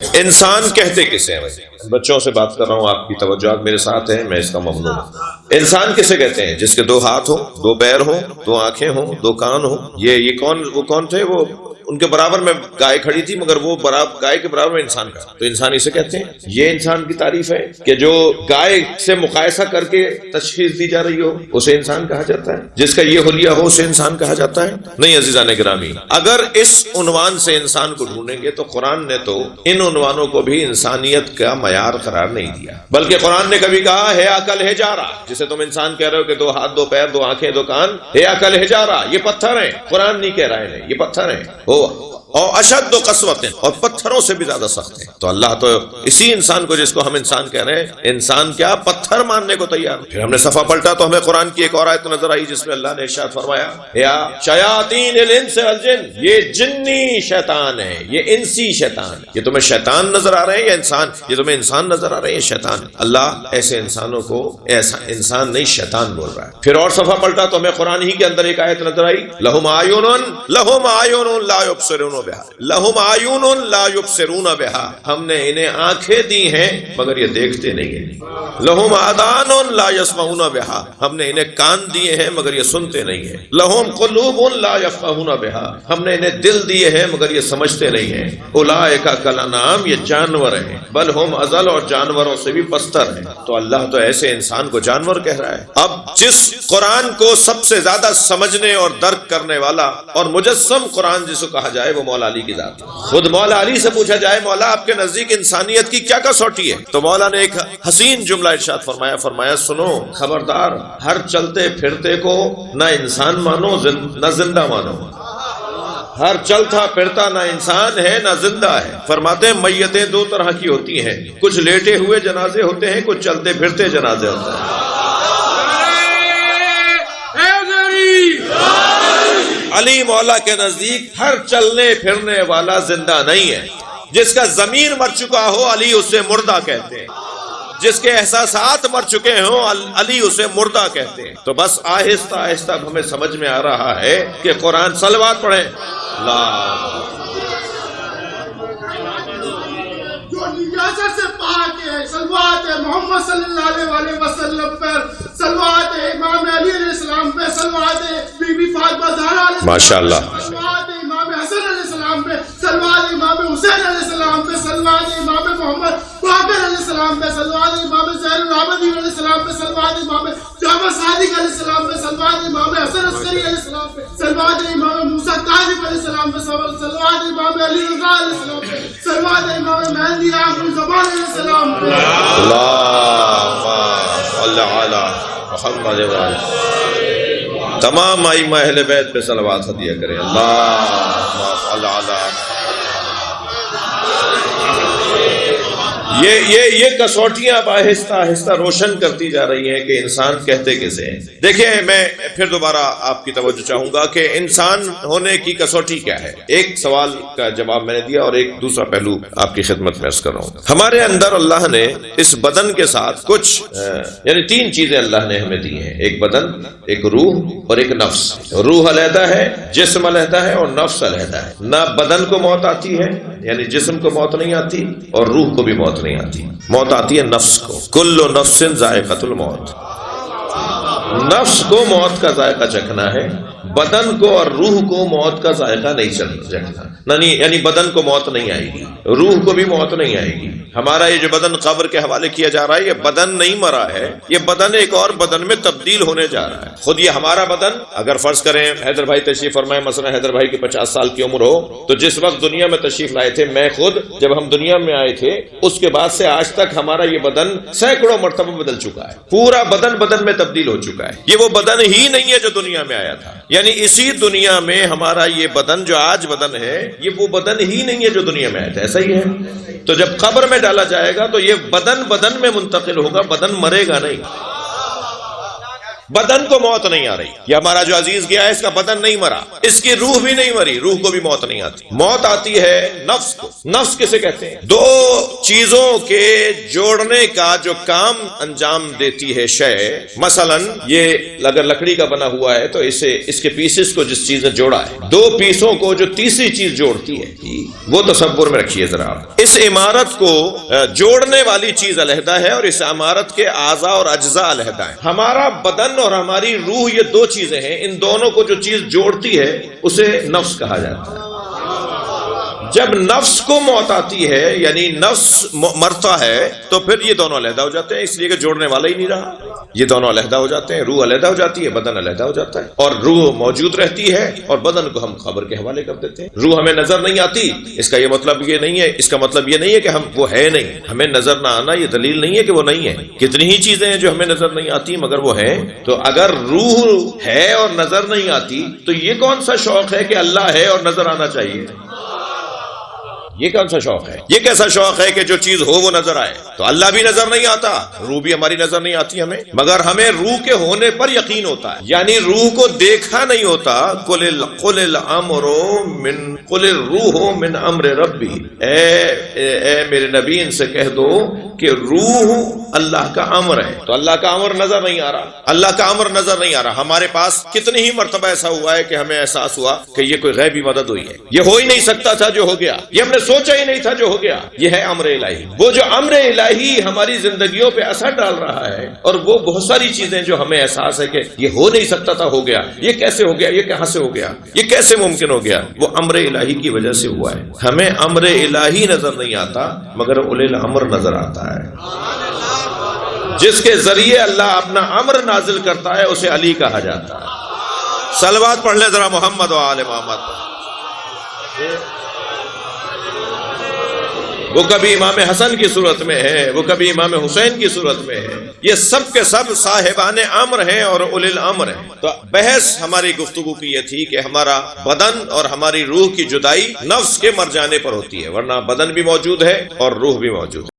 انسان کہتے کسے ہیں؟ بچوں سے بات کر رہا ہوں، آپ کی توجہ میرے ساتھ ہے، میں اس کا ممنون ہوں۔ انسان کسے کہتے ہیں؟ جس کے دو ہاتھ ہوں، دو پیر ہوں، دو آنکھیں ہوں، دو کان ہوں۔ یہ کون تھے؟ وہ ان کے برابر میں گائے کھڑی تھی، مگر وہ گائے کے برابر میں انسان کا، تو انسان اسے کہتے ہیں۔ یہ انسان کی تعریف ہے کہ جو گائے سے مقایسہ کر کے تشخیص دی جا رہی ہو اسے انسان کہا جاتا ہے، جس کا یہ حلیہ ہو اسے انسان کہا جاتا ہے؟ نہیں عزیزان گرامی، اگر اس عنوان سے انسان کو ڈھونڈیں گے تو قرآن نے تو ان عنوانوں کو بھی انسانیت کا معیار قرار نہیں دیا، بلکہ قرآن نے کبھی کہا ہے عقل ہے جارہ، جسے تم انسان کہہ رہے ہو کہ دو ہاتھ، دو پیر، دو آنکھیں، دو کان، ہے عقل ہے جارہ، یہ پتھر ہیں۔ قرآن نہیں کہہ رہا ہے یہ پتھر ہیں، اور اشد و قسوت، اور پتھروں سے بھی زیادہ سخت ہے۔ تو اللہ تو اسی انسان کو، جس کو ہم انسان کہہ رہے ہیں، انسان کیا پتھر ماننے کو تیار۔ پھر ہم نے صفحہ پلٹا تو ہمیں قرآن کی ایک اور آیت نظر آئی جس میں اللہ نے ارشاد فرمایا یا شیاطین الانس والجن، یہ جنی شیطان ہے، یہ انسی شیطان ہے۔ یہ تمہیں شیطان نظر آ رہے ہیں یا انسان؟ یہ تمہیں انسان نظر آ رہے ہیں، شیطان۔ اللہ ایسے انسانوں کو ایسا انسان نہیں شیطان بول رہا ہے۔ پھر اور صفحہ پلٹا تو ہمیں قرآن ہی کے اندر ایک آیت نظر آئی لہم اعین لا یبصرون بہا، لہم اعین لا یبصرون بہا، ہم نے انہیں آنکھیں دی ہیں مگر یہ دیکھتے نہیں ہیں۔ لہم آذان لا یسمعون بہا، ہم نے انہیں کان دیے ہیں مگر یہ سنتے نہیں ہیں۔ لہم قلوب لا یفقہون بہا، ہم نے انہیں دل دیے ہیں مگر یہ سمجھتے نہیں ہیں۔ اولئک کالانعام، یہ جانور ہیں، بل ہم اضل، اور جانوروں سے بھی پستر ہیں۔ تو اللہ تو ایسے انسان کو جانور کہہ رہا ہے۔ اب جس قرآن کو سب سے زیادہ سمجھنے اور درک کرنے والا اور مجسم قرآن جس کو کہا جائے وہ مولا علی کی ذات ہے۔ خود مولا علی سے پوچھا جائے مولا آپ کے نزدیک انسانیت کی کیا کسوٹی ہے، تو مولا نے ایک حسین جملہ ارشاد فرمایا سنو خبردار، ہر چلتے پھرتے کو نہ انسان مانو نہ زندہ مانو۔ ہر چلتا پھرتا نہ انسان ہے نہ زندہ ہے۔ فرماتے ہیں میتیں دو طرح کی ہوتی ہیں، کچھ لیٹے ہوئے جنازے ہوتے ہیں، کچھ چلتے پھرتے جنازے ہوتے ہیں۔ علی مولا کے نزدیک ہر چلنے پھرنے والا زندہ نہیں ہے۔ جس کا ضمیر مر چکا ہو علی اسے مردہ کہتے ہیں، جس کے احساسات مر چکے ہوں علی اسے مردہ کہتے ہیں۔ تو بس آہستہ آہستہ ہمیں سمجھ میں آ رہا ہے کہ قرآن صلوات پڑھیں جو نجاست سے پاک ہے، صلوات محمد صلی اللہ علیہ وسلم پر، صلوات امام علی علیہ السلام پہ، صلوات بی بی فاطمہ زہرا علیہ السلام، ماشاءاللہ، صلوات امام حسن علیہ السلام پہ، صلوات امام حسین علیہ السلام پہ، صلوات امام محمد باقر علیہ السلام پہ، صلوات امام زین العابدین علیہ السلام پہ، صلوات امام جعفر صادق علیہ السلام پہ، صلوات امام حسن عسکری علیہ السلام پہ، صلوات امام موسیٰ کاظم علیہ السلام پہ، صلوات امام علی رضا علیہ السلام پہ، صلوات امام مہدی آخر زمان علیہ السلام پہ۔ اللہم صلی علی محمد وآلہ، تمام ائمہ اہل بیت پہ صلوات ہدیہ کریں۔ اللہم صلی علی یہ کسوٹیاں اب آہستہ آہستہ روشن کرتی جا رہی ہیں کہ انسان کہتے کسے ہیں۔ دیکھیں میں پھر دوبارہ آپ کی توجہ چاہوں گا کہ انسان ہونے کی کسوٹی کیا ہے۔ ایک سوال کا جواب میں نے دیا اور ایک دوسرا پہلو آپ کی خدمت میں عرض کر رہا ہوں۔ ہمارے اندر اللہ نے اس بدن کے ساتھ کچھ یعنی تین چیزیں اللہ نے ہمیں دی ہیں، ایک بدن، ایک روح اور ایک نفس۔ روح علیحدہ ہے، جسم علیحدہ ہے اور نفس علیحدہ ہے۔ نہ بدن کو موت آتی ہے یعنی جسم کو موت نہیں آتی، اور روح کو بھی موت نہیں آتی، موت آتی ہے نفس کو۔ کل نفس ذائقۃ الموت، نفس کو موت کا ذائقہ چکھنا ہے، بدن کو اور روح کو موت کا ذائقہ نہیں چکھنا، یعنی بدن کو موت نہیں آئے گی، روح کو بھی موت نہیں آئے گی۔ ہمارا یہ جو بدن قبر کے حوالے کیا جا رہا ہے، یہ بدن نہیں مرا ہے، یہ بدن ایک اور بدن میں تبدیل ہونے جا رہا ہے۔ خود یہ ہمارا بدن، اگر فرض کریں حیدر بھائی تشریف فرمائے، مثلا حیدر بھائی کی 50 سال کی عمر ہو، تو جس وقت دنیا میں تشریف لائے تھے، میں خود جب ہم دنیا میں آئے تھے اس کے بعد سے آج تک ہمارا یہ بدن سینکڑوں مرتبہ بدل چکا ہے، پورا بدن میں تبدیل ہو چکا ہے۔ یہ وہ بدن ہی نہیں ہے جو دنیا میں آیا تھا، یعنی اسی دنیا میں ہمارا یہ بدن جو آج بدن ہے، یہ وہ بدن ہی نہیں ہے جو دنیا میں آیا تھا، ایسا ہی ہے۔ تو جب قبر میں ڈالا جائے گا تو یہ بدن میں منتقل ہوگا، بدن مرے گا نہیں۔ بدن کو موت نہیں آ رہی. یہ ہمارا جو عزیز گیا ہے اس کا بدن نہیں مرا, اس کی روح بھی نہیں مری, روح کو بھی موت نہیں آتی. موت آتی ہے نفس کو. نفس کسے کہتے ہیں؟ دو چیزوں کے جوڑنے کا جو کام انجام دیتی ہے شے. مثلا یہ اگر لکڑی کا بنا ہوا ہے تو اس کے پیسز کو جس چیز نے جوڑا ہے, دو پیسوں کو جو تیسری چیز جوڑتی ہے, وہ تصور میں رکھیے ذرا. اس عمارت کو جوڑنے والی چیز علیحدہ ہے اور اس عمارت کے اعضاء اور اجزاء علیحدہ ہیں. ہمارا بدن اور ہماری روح یہ دو چیزیں ہیں, ان دونوں کو جو چیز جوڑتی ہے اسے نفس کہا جاتا ہے. جب نفس کو موت آتی ہے یعنی نفس مرتا ہے تو پھر یہ دونوں علیحدہ ہو جاتے ہیں, اس لیے کہ جوڑنے والا ہی نہیں رہا. یہ دونوں علیحدہ ہو جاتے ہیں, روح علیحدہ ہو جاتی ہے, بدن علیحدہ ہو جاتا ہے. اور روح موجود رہتی ہے اور بدن کو ہم قبر کے حوالے کر دیتے ہیں. روح ہمیں نظر نہیں آتی, اس کا یہ مطلب یہ نہیں ہے, اس کا مطلب یہ نہیں ہے کہ ہم وہ ہے نہیں. ہمیں نظر نہ آنا یہ دلیل نہیں ہے کہ وہ نہیں ہے. کتنی ہی چیزیں ہیں جو ہمیں نظر نہیں آتی مگر وہ ہیں. تو اگر روح ہے اور نظر نہیں آتی تو یہ کون سا شوق ہے کہ اللہ ہے اور نظر آنا چاہیے؟ یہ کون سا شوق ہے؟ یہ کیسا شوق ہے کہ جو چیز ہو وہ نظر آئے؟ تو اللہ بھی نظر نہیں آتا, روح بھی ہماری نظر نہیں آتی ہمیں, مگر ہمیں روح کے ہونے پر یقین ہوتا ہے. یعنی روح کو دیکھا نہیں ہوتا. قل الامر من قل الروح من امر ربی, اے میرے نبی ان سے کہہ دو کہ روح اللہ کا امر ہے. تو اللہ کا امر نظر نہیں آ رہا, اللہ کا امر نظر نہیں آ رہا. ہمارے پاس کتنی ہی مرتبہ ایسا ہوا ہے کہ ہمیں احساس ہوا کہ یہ کوئی غیبی مدد ہوئی ہے, یہ ہو ہی نہیں سکتا تھا جو ہو گیا, یہ ہم نے سوچا ہی نہیں تھا جو ہو گیا. یہ ہے امر الہی. وہ جو امر الہی ہماری زندگیوں پہ اثر ڈال رہا ہے, اور وہ بہت ساری چیزیں جو ہمیں احساس ہے کہ یہ ہو نہیں سکتا تھا ہو گیا, یہ کیسے ہو گیا, یہ کہاں سے ہو گیا, یہ کیسے ممکن ہو گیا, وہ امر الہی کی وجہ سے ہوا ہے. ہمیں امر الہی نظر نہیں آتا مگر اولی الامر نظر آتا ہے. جس کے ذریعے اللہ اپنا امر نازل کرتا ہے اسے علی کہا جاتا ہے. صلوات پڑھ لے ذرا محمد و آل محمد. وہ کبھی امام حسن کی صورت میں ہے, وہ کبھی امام حسین کی صورت میں ہے. یہ سب کے سب صاحبان امر ہیں اور اولی الامر ہیں. تو بحث ہماری گفتگو کی یہ تھی کہ ہمارا بدن اور ہماری روح کی جدائی نفس کے مر جانے پر ہوتی ہے, ورنہ بدن بھی موجود ہے اور روح بھی موجود ہے.